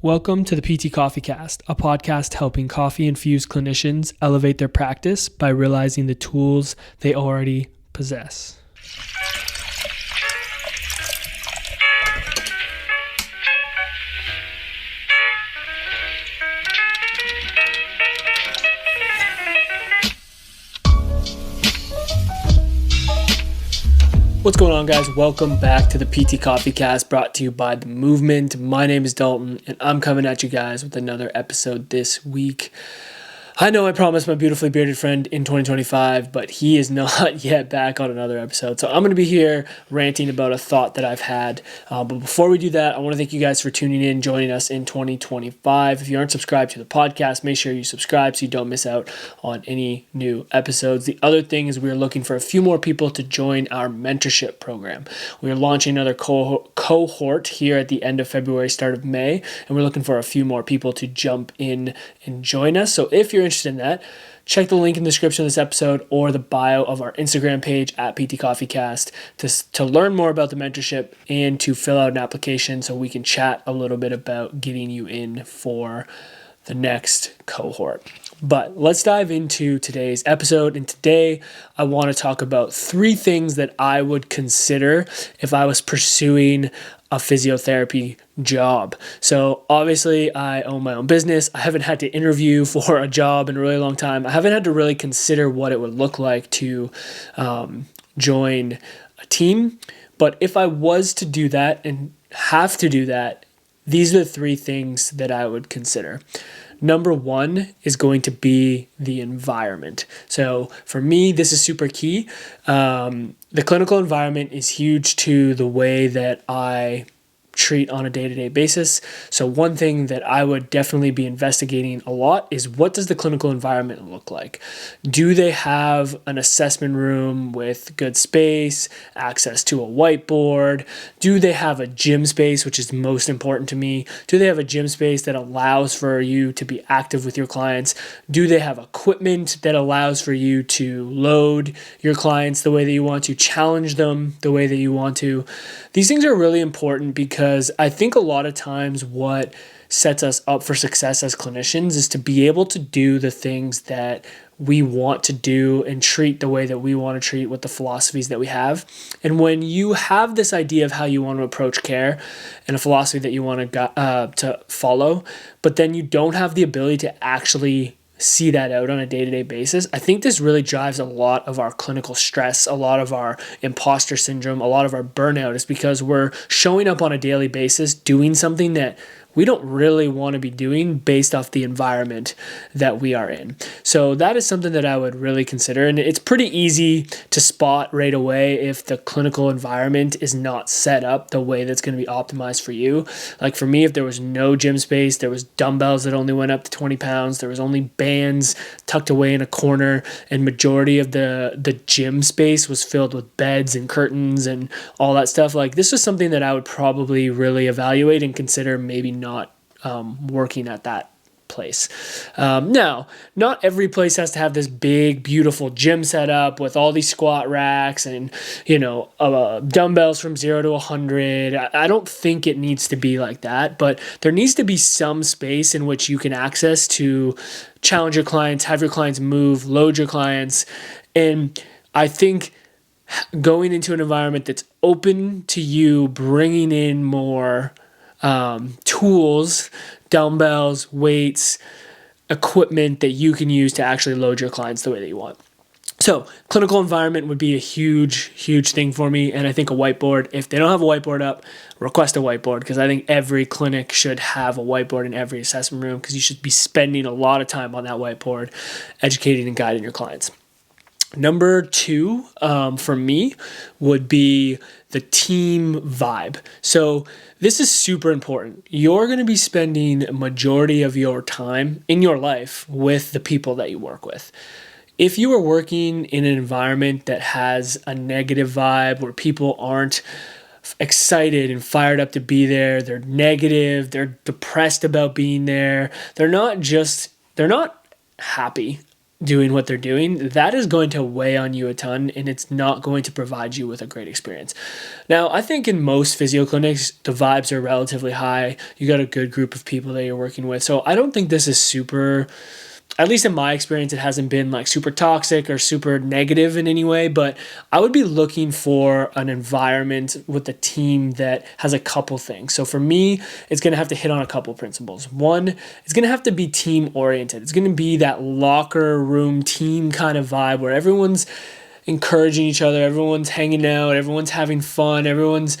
Welcome to the PT Coffee Cast, a podcast helping coffee-infused clinicians elevate their practice by realizing the tools they already possess. What's going on, guys? Welcome back to the PT Coffee Cast, brought to you by The Movement. My name is Dalton, and I'm coming at you guys with another episode this week. I know I promised my beautifully bearded friend in 2025, but he is not yet back on another episode. So I'm going to be here ranting about a thought that I've had. But before we do that, I want to thank you guys for tuning in, joining us in 2025. If you aren't subscribed to the podcast, make sure you subscribe so you don't miss out on any new episodes. The other thing is we're looking for a few more people to join our mentorship program. We are launching another cohort here at the end of February, start of May, and we're looking for a few more people to jump in and join us. So if you're interested in that, check the link in the description of this episode or the bio of our Instagram page at PT Coffee Cast to learn more about the mentorship and to fill out an application so we can chat a little bit about getting you in for the next cohort. But let's dive into today's episode. And today I want to talk about 3 things that I would consider if I was pursuing a physiotherapy job. So obviously I own my own business. I haven't had to interview for a job in a really long time. I haven't had to really consider what it would look like to join a team. But if I was to do that and have to do that, these are the 3 things that I would consider. Number 1 is going to be the environment. So for me, this is super key. The clinical environment is huge to the way that I treat on a day-to-day basis. So one thing that I would definitely be investigating a lot is, what does the clinical environment look like? Do they have an assessment room with good space, access to a whiteboard? Do they have a gym space, which is most important to me? Do they have a gym space that allows for you to be active with your clients? Do they have equipment that allows for you to load your clients the way that you want to, challenge them the way that you want to? These things are really important because I think a lot of times what sets us up for success as clinicians is to be able to do the things that we want to do and treat the way that we want to treat with the philosophies that we have. And when you have this idea of how you want to approach care and a philosophy that you want to follow, but then you don't have the ability to actually see that out on a day-to-day basis, I think this really drives a lot of our clinical stress, a lot of our imposter syndrome, a lot of our burnout, is because we're showing up on a daily basis doing something that we don't really want to be doing based off the environment that we are in. So that is something that I would really consider. And it's pretty easy to spot right away if the clinical environment is not set up the way that's going to be optimized for you. Like for me, if there was no gym space, there was dumbbells that only went up to 20 pounds, there was only bands tucked away in a corner, and majority of the gym space was filled with beds and curtains and all that stuff. Like, this is something that I would probably really evaluate and consider maybe not working at that place. Now, not every place has to have this big, beautiful gym setup with all these squat racks and, dumbbells from 0 to 100. I don't think it needs to be like that, but there needs to be some space in which you can access to challenge your clients, have your clients move, load your clients. And I think going into an environment that's open to you bringing in more tools, dumbbells, weights, equipment that you can use to actually load your clients the way that you want. So clinical environment would be a huge, huge thing for me. And I think a whiteboard, if they don't have a whiteboard up, request a whiteboard, because I think every clinic should have a whiteboard in every assessment room, because you should be spending a lot of time on that whiteboard educating and guiding your clients. Number 2 for me would be the team vibe. So this is super important. You're going to be spending a majority of your time in your life with the people that you work with. If you are working in an environment that has a negative vibe, where people aren't excited and fired up to be there, they're negative, they're depressed about being there, they're not happy. doing what they're doing, that is going to weigh on you a ton, and it's not going to provide you with a great experience. Now, I think in most physio clinics, the vibes are relatively high. You got a good group of people that you're working with. So I don't think this is super, at least in my experience, it hasn't been like super toxic or super negative in any way, but I would be looking for an environment with a team that has a couple things. So for me, it's going to have to hit on a couple principles. One, it's going to have to be team oriented. It's going to be that locker room team kind of vibe where everyone's encouraging each other, everyone's hanging out, everyone's having fun, everyone's,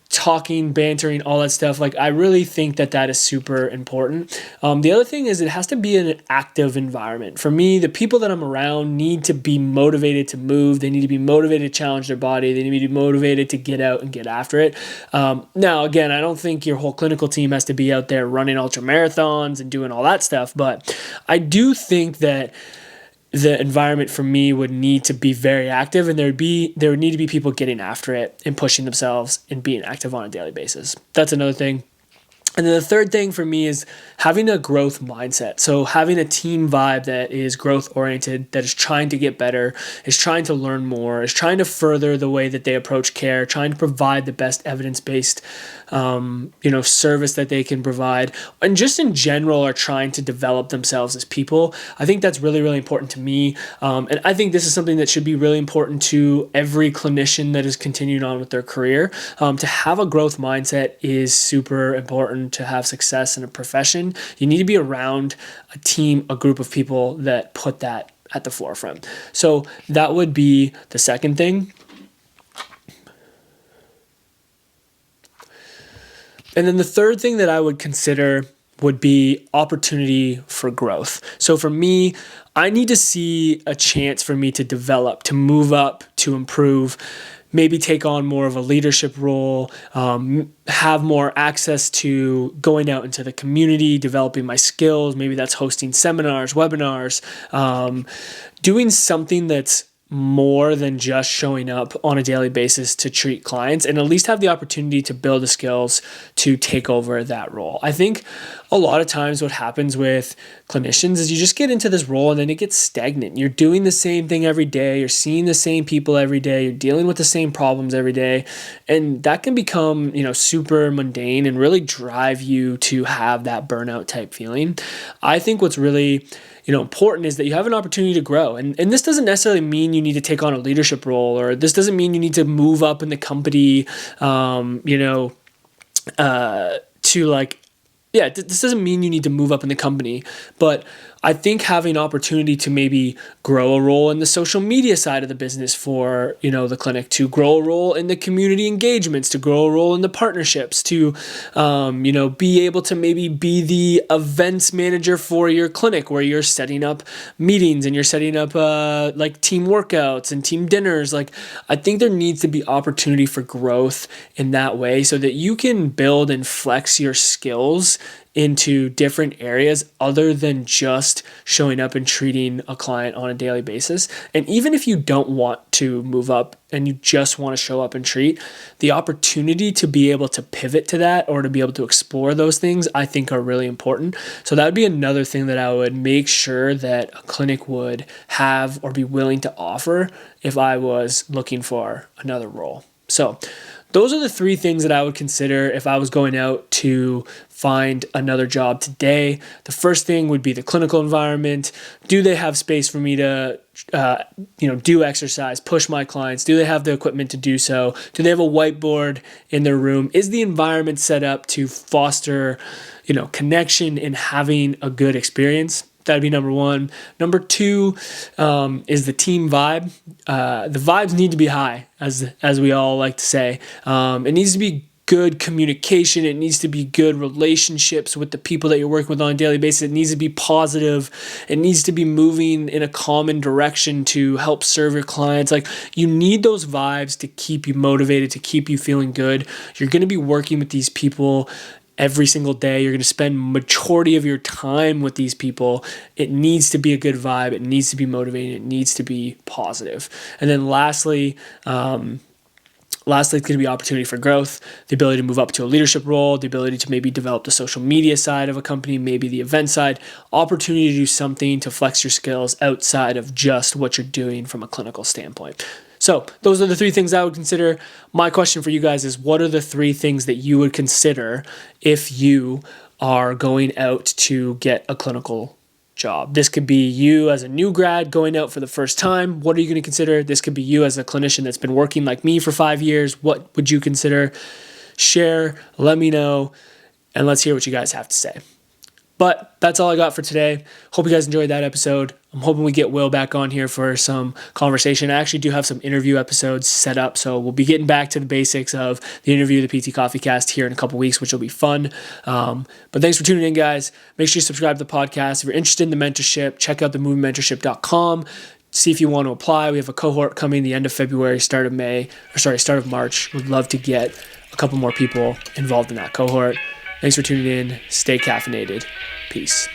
talking, bantering, all that stuff. Like, I really think that is super important. The other thing is it has to be an active environment. For me, the people that I'm around need to be motivated to move. They need to be motivated to challenge their body. They need to be motivated to get out and get after it. Now, again, I don't think your whole clinical team has to be out there running ultra marathons and doing all that stuff, but I do think that the environment for me would need to be very active, and there would need to be people getting after it and pushing themselves and being active on a daily basis. That's another thing. And then the third thing for me is having a growth mindset. So having a team vibe that is growth oriented, that is trying to get better, is trying to learn more, is trying to further the way that they approach care, trying to provide the best evidence-based service that they can provide, and just in general are trying to develop themselves as people. I think that's really, really important to me. And I think this is something that should be really important to every clinician that is continuing on with their career. To have a growth mindset is super important to have success in a profession. You need to be around a team, a group of people that put that at the forefront. So that would be the second thing. And then the third thing that I would consider would be opportunity for growth. So for me, I need to see a chance for me to develop, to move up, to improve, maybe take on more of a leadership role, have more access to going out into the community, developing my skills. Maybe that's hosting seminars, webinars, doing something that's more than just showing up on a daily basis to treat clients, and at least have the opportunity to build the skills to take over that role. I think a lot of times what happens with clinicians is you just get into this role and then it gets stagnant. You're doing the same thing every day. You're seeing the same people every day. You're dealing with the same problems every day. And that can become, super mundane and really drive you to have that burnout type feeling. I think what's really important is that you have an opportunity to grow. And this doesn't necessarily mean you need to take on a leadership role, or this doesn't mean you need to move up in the company, this doesn't mean you need to move up in the company, but I think having opportunity to maybe grow a role in the social media side of the business for, the clinic, to grow a role in the community engagements, to grow a role in the partnerships, to, be able to maybe be the events manager for your clinic where you're setting up meetings and you're setting up like team workouts and team dinners. Like, I think there needs to be opportunity for growth in that way so that you can build and flex your skills into different areas other than just showing up and treating a client on a daily basis. And even if you don't want to move up and you just want to show up and treat, the opportunity to be able to pivot to that or to be able to explore those things, I think are really important. So that would be another thing that I would make sure that a clinic would have or be willing to offer if I was looking for another role. So those are the three things that I would consider if I was going out to find another job today. The first thing would be the clinical environment. Do they have space for me to, do exercise, push my clients? Do they have the equipment to do so? Do they have a whiteboard in their room? Is the environment set up to foster, connection and having a good experience? That'd be number one. Number two is the team vibe. The vibes need to be high, as we all like to say. It needs to be good communication. It needs to be good relationships with the people that you're working with on a daily basis. It needs to be positive. It needs to be moving in a common direction to help serve your clients. Like, you need those vibes to keep you motivated, to keep you feeling good. You're going to be working with these people every single day. You're going to spend majority of your time with these people. It needs to be a good vibe. It needs to be motivating. It needs to be positive. And then lastly, Lastly, it's going to be opportunity for growth, the ability to move up to a leadership role, the ability to maybe develop the social media side of a company, maybe the event side, opportunity to do something to flex your skills outside of just what you're doing from a clinical standpoint. So those are the 3 things I would consider. My question for you guys is, what are the 3 things that you would consider if you are going out to get a clinical job? This could be you as a new grad going out for the first time. What are you going to consider? This could be you as a clinician that's been working like me for 5 years. What would you consider? Share, let me know, and let's hear what you guys have to say. But that's all I got for today. Hope you guys enjoyed that episode. I'm hoping we get Will back on here for some conversation. I actually do have some interview episodes set up, so we'll be getting back to the basics of the interview, the PT Coffee Cast here in a couple weeks, which will be fun. But thanks for tuning in, guys. Make sure you subscribe to the podcast. If you're interested in the mentorship, check out themovementmentorship.com. See if you want to apply. We have a cohort coming the end of February, start of March. Would love to get a couple more people involved in that cohort. Thanks for tuning in. Stay caffeinated. Peace.